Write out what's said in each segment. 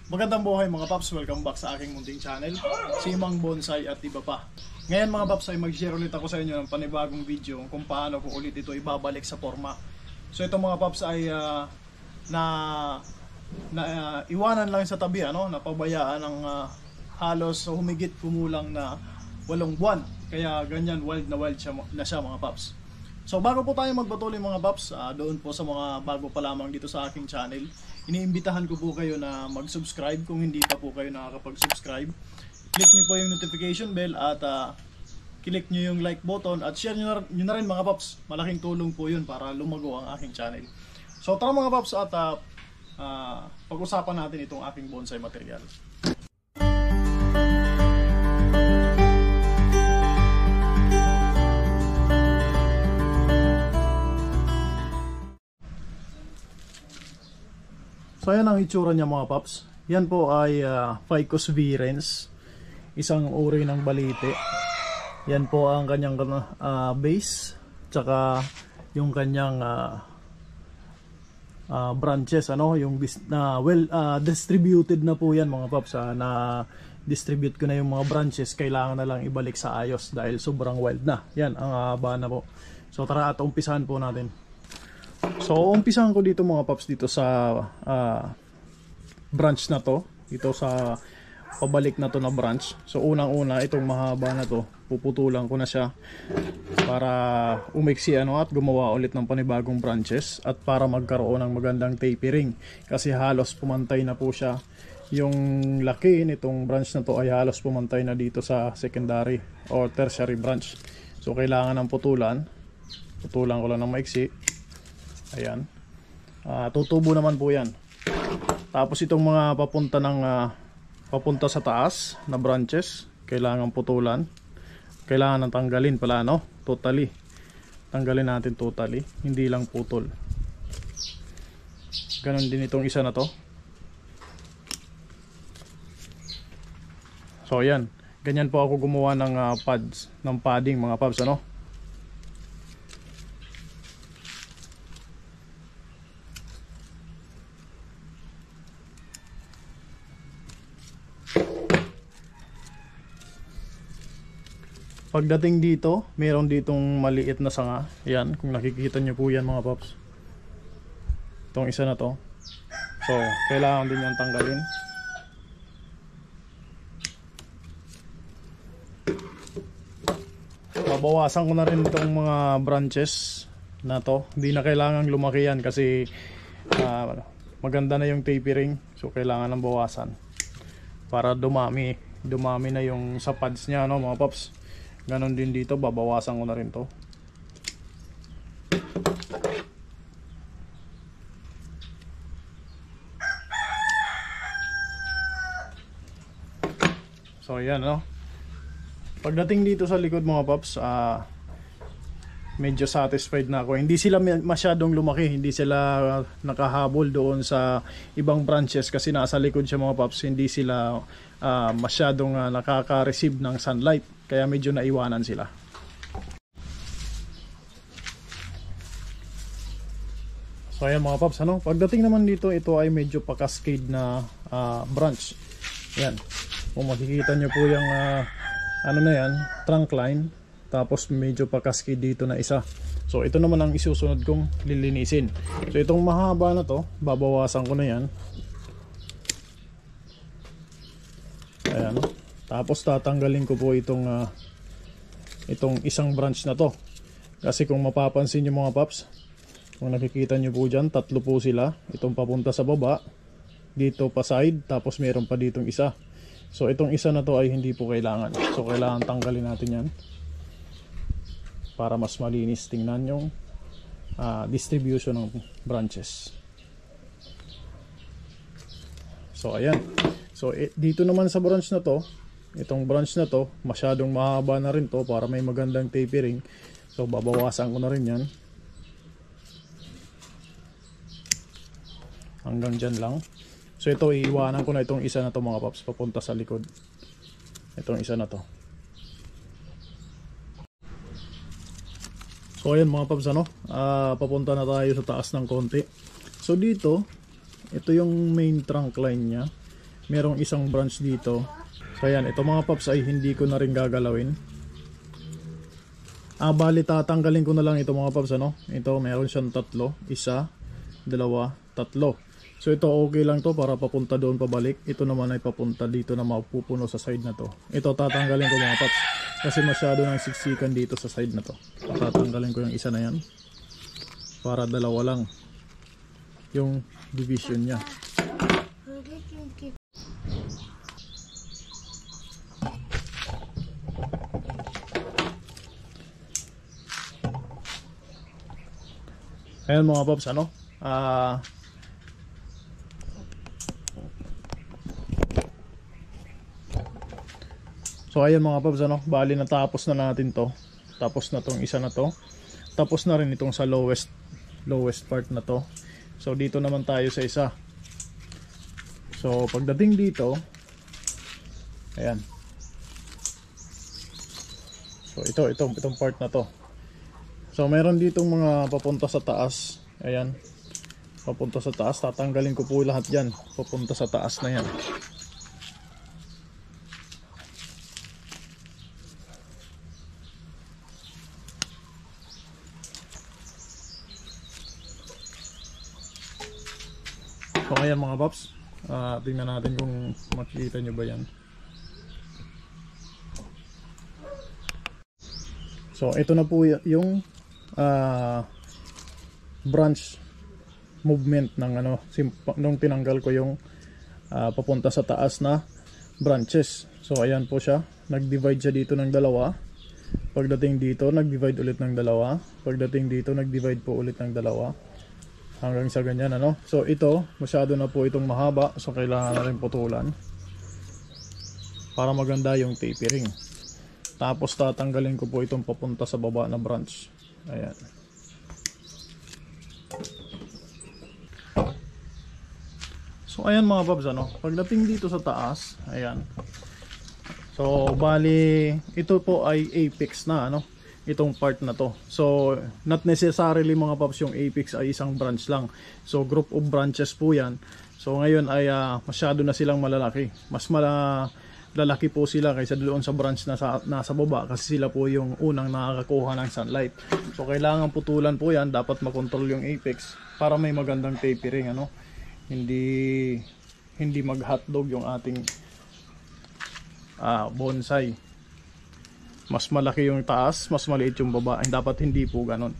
Magandang buhay mga paps, welcome back sa aking munting channel, Simang Bonsai at iba pa. Ngayon mga paps ay mag-share ulit ako sa inyo ng panibagong video kung paano ko ulit ito ibabalik sa forma. So ito mga paps ay iwanan lang sa tabi, napabayaan ng halos humigit kumulang na 8 buwan. Kaya ganyan wild na siya mga paps. So bago po tayo magpatuloy mga paps, doon po sa mga bago pa lamang dito sa aking channel, iniimbitahan ko po kayo na mag-subscribe kung hindi pa po kayo nakakapag-subscribe. Click nyo po yung notification bell at click nyo yung like button at share nyo na rin mga paps. Malaking tulong po yun para lumago ang aking channel. So tara mga paps at pag-usapan natin itong aking bonsai material. So ayan ang itsura niya mga paps. Yan po ay Ficus virens, isang uri ng balite. Yan po ang kanyang base, tsaka yung kanyang branches, yung distributed na po yan mga paps. Na distribute ko na yung mga branches, kailangan na lang ibalik sa ayos dahil sobrang wild na. Yan ang haba na po. So tara at umpisahan po natin. So umpisahan ko dito mga paps dito sa branch na to, dito sa pabalik na to na branch. So unang-una itong mahaba na to, puputulan ko na siya para umiksi at gumawa ulit ng panibagong branches at para magkaroon ng magandang tapering kasi halos pumantay na po siya. Yung laki nitong branch na to ay halos pumantay na dito sa secondary or tertiary branch. So kailangan ng putulan ko lang ng maiksi. Ayan, tutubo naman po yan. Tapos itong mga papunta sa taas na branches, kailangan putulan. Kailangan ng tanggalin pala, totally. Tanggalin natin totally, hindi lang putol. Ganon din itong isa na to. So ayan, ganyan po ako gumawa ng padding mga paps, Pagdating dito, meron ditong maliit na sanga. Yan, kung nakikita nyo po yan mga paps. Itong isa na to. So, kailangan din yan tanggalin. Babawasan ko na rin itong mga branches na to. Hindi na kailangan lumaki yan kasi maganda na yung tapering. So, kailangan ng bawasan para dumami na yung sa pads niya, mga paps. Ganon din dito, babawasan ko na rin to. So ayan, pagdating dito sa likod mga paps, medyo satisfied na ako. Hindi sila masyadong lumaki, hindi sila nakahabol doon sa ibang branches kasi nasa likod siya mga paps. Hindi sila masyadong nakaka-receive ng sunlight, kaya medyo naiwanan sila. So ayan mga paps, pagdating naman dito, ito ay medyo pa-cascade na branch. Yan, kung makikita nyo po yung trunk line. Tapos medyo pa-cascade dito na isa. So ito naman ang isusunod kong lilinisin. So itong mahaba na to, babawasan ko na yan. Ayan. Tapos tatanggalin ko po itong isang branch na to. Kasi kung mapapansin nyo mga paps, kung nakikita nyo po dyan, tatlo po sila. Itong papunta sa baba, dito pa side, tapos meron pa ditong isa. So itong isa na to ay hindi po kailangan. So kailangan tanggalin natin yan para mas malinis tingnan yung distribution ng branches. So ayan. So dito naman sa branch na to, itong branch na to, masyadong mahaba na rin to para may magandang tapering. So babawasan ko na rin yan. Hanggang dyan lang. So ito, iiwanan ko na itong isa na to mga paps, papunta sa likod. Itong isa na to. So ayan mga paps, papunta na tayo sa taas ng konti. So dito, ito yung main trunk line nya. merong isang branch dito. So ayan, ito mga paps ay hindi ko na rin gagalawin. Bali tatanggalin ko na lang ito mga paps, ano. Ito meron siyang tatlo, isa, dalawa, tatlo. So ito okay lang to para papunta doon pabalik. Ito naman ay papunta dito na mapupuno sa side na to. Ito tatanggalin ko mga paps kasi masyado nang siksikan dito sa side na to. Tatanggalin ko yung isa na yan para dalawa lang yung division niya. Ayan mga paps, ano. So ayan mga paps, ano. Bali natapos na natin to. Tapos na tong isa na to. Tapos na rin itong sa lowest part na to. So dito naman tayo sa isa. So pagdating dito, ayan. So itong part na to. So meron ditong mga papunta sa taas. Ayan. Papunta sa taas. Tatanggalin ko po lahat yan. Papunta sa taas na yan. So ayan mga paps. Tingnan natin kung makikita nyo ba yan. So ito na po yung branch movement ng ano nung tinanggal ko yung papunta sa taas na branches. So ayan po siya, nag-divide siya dito ng dalawa. Pagdating dito nag-divide ulit ng dalawa. Pagdating dito nag-divide po ulit ng dalawa hanggang sa ganyan, ano. So ito masyado na po itong mahaba, so kailangan na rin putulan para maganda yung tapering. Tapos tatanggalin ko po itong papunta sa baba na branch. Ayan. So ayan mga paps, ano. Pagdating dito sa taas, ayan. So bali ito po ay apex na, ano. Itong part na to. So not necessarily mga paps yung apex ay isang branch lang. So group of branches po yan. So ngayon ay masyado na silang malalaki. Mas lalaki po sila kaysa doon sa branch na nasa baba kasi sila po yung unang nakakakuha ng sunlight. So kailangan putulan po yan, dapat makontrol yung apex para may magandang tapering, ano. Hindi mag hotdog yung ating bonsai. Mas malaki yung taas, mas maliit yung baba. Dapat hindi po ganon.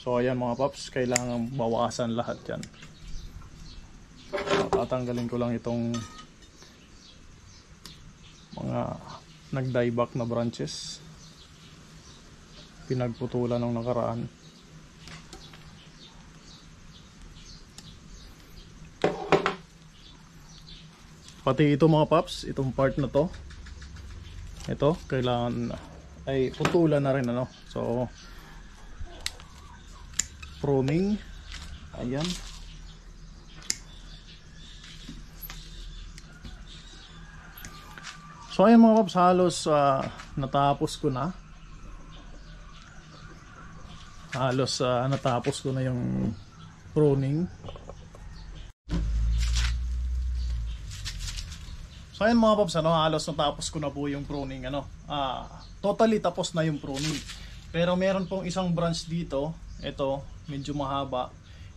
So ayan mga paps, kailangan bawasan lahat yan. Tatanggalin ko lang itong mga nag-dieback na branches, pinagputulan ng nakaraan. Pati ito mga paps, itong part na to, ito kailangan ay putulan na rin, ano. So pruning, ayan. So ayan mga paps, halos natapos ko na. Natapos ko na yung pruning. So ayan mga paps, ano, halos natapos ko na po yung pruning, ano. Totally tapos na yung pruning. Pero meron pong isang branch dito, ito, medyo mahaba,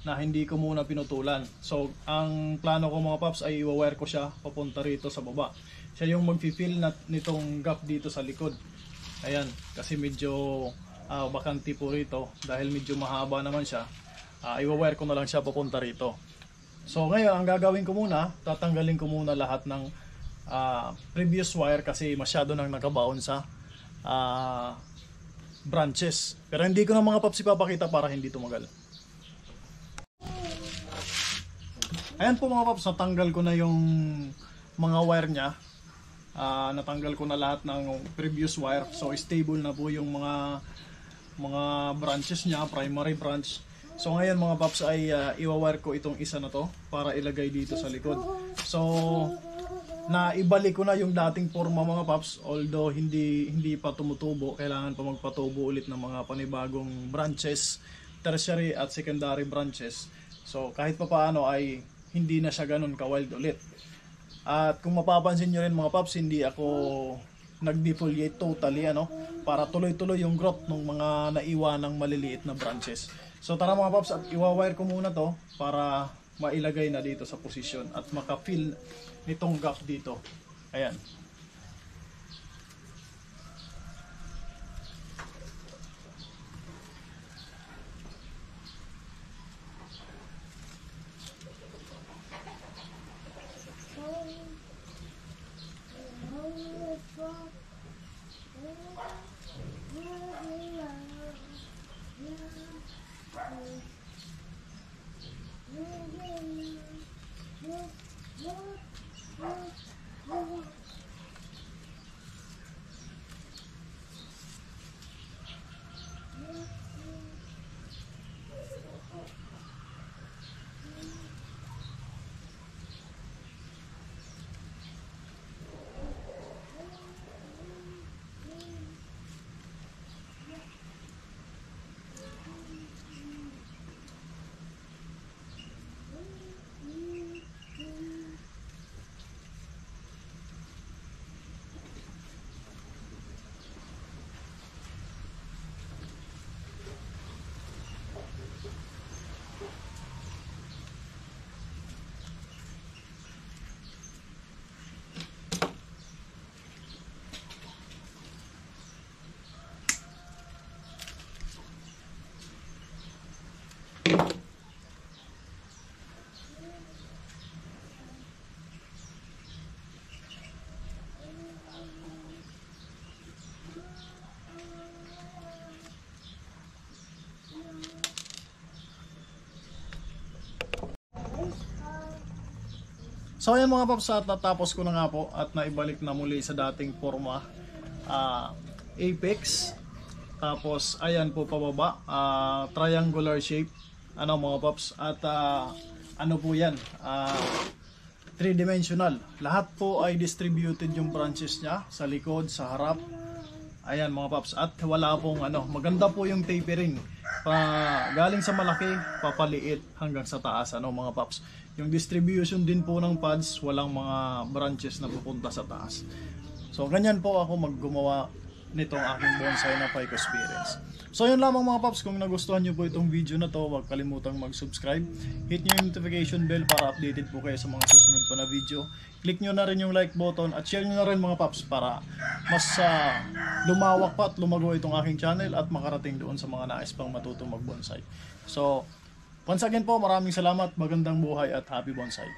na hindi ko muna pinutulan. So ang plano ko mga paps ay i-wire ko siya papunta rito sa baba. Siya yung mag-fill nitong gap dito sa likod. Ayan, kasi medyo bakante po rito dahil medyo mahaba naman siya. I-wire ko na lang siya papunta rito. So ngayon ang gagawin ko muna, tatanggalin ko muna lahat ng previous wire kasi masyado nang nakabaon sa branches. Pero hindi ko na mga paps ipapakita para hindi tumagal. Ayan po mga paps, natanggal ko na yung mga wire nya. Natanggal ko na lahat ng previous wire. So stable na po yung mga branches nya, primary branch. So ngayon mga paps ay iwa-wire ko itong isa na to para ilagay dito sa likod. So naibalik ko na yung dating forma mga paps, although hindi pa tumutubo. Kailangan pa magpatubo ulit ng mga panibagong branches, tertiary at secondary branches. So kahit pa paano ay hindi na siya ganun ka-wild ulit. At kung mapapansin nyo rin mga paps, hindi ako nag-defoliate totally para tuloy-tuloy yung growth ng mga naiwanang maliliit na branches. So tara mga paps, at iwa-wire ko muna to para mailagay na dito sa posisyon at maka-fill nitong gap dito. Ayan. So ayan mga paps, at natapos ko na nga po at naibalik na muli sa dating forma, apex. Tapos ayan po pababa, triangular shape mga paps, at ano po yan, 3-dimensional. Lahat po ay distributed yung branches niya sa likod, sa harap. Ayan mga paps, at wala pong maganda po yung tapering. Galing sa malaki, papaliit hanggang sa taas mga paps. Yung distribution din po ng pods, walang mga branches na pupunta sa taas. So ganyan po ako maggumawa nitong aking bonsai na Phyco Experience. So yun lamang mga paps, kung nagustuhan nyo po itong video na to, huwag kalimutang mag-subscribe. Hit nyo yung notification bell para updated po kayo sa mga susunod pa na video. Click nyo na rin yung like button at share nyo na rin mga paps para mas lumawak pa at lumago itong aking channel at makarating doon sa mga nais pang matutong mag-bonsai. So once again po, maraming salamat, magandang buhay at happy bonsai.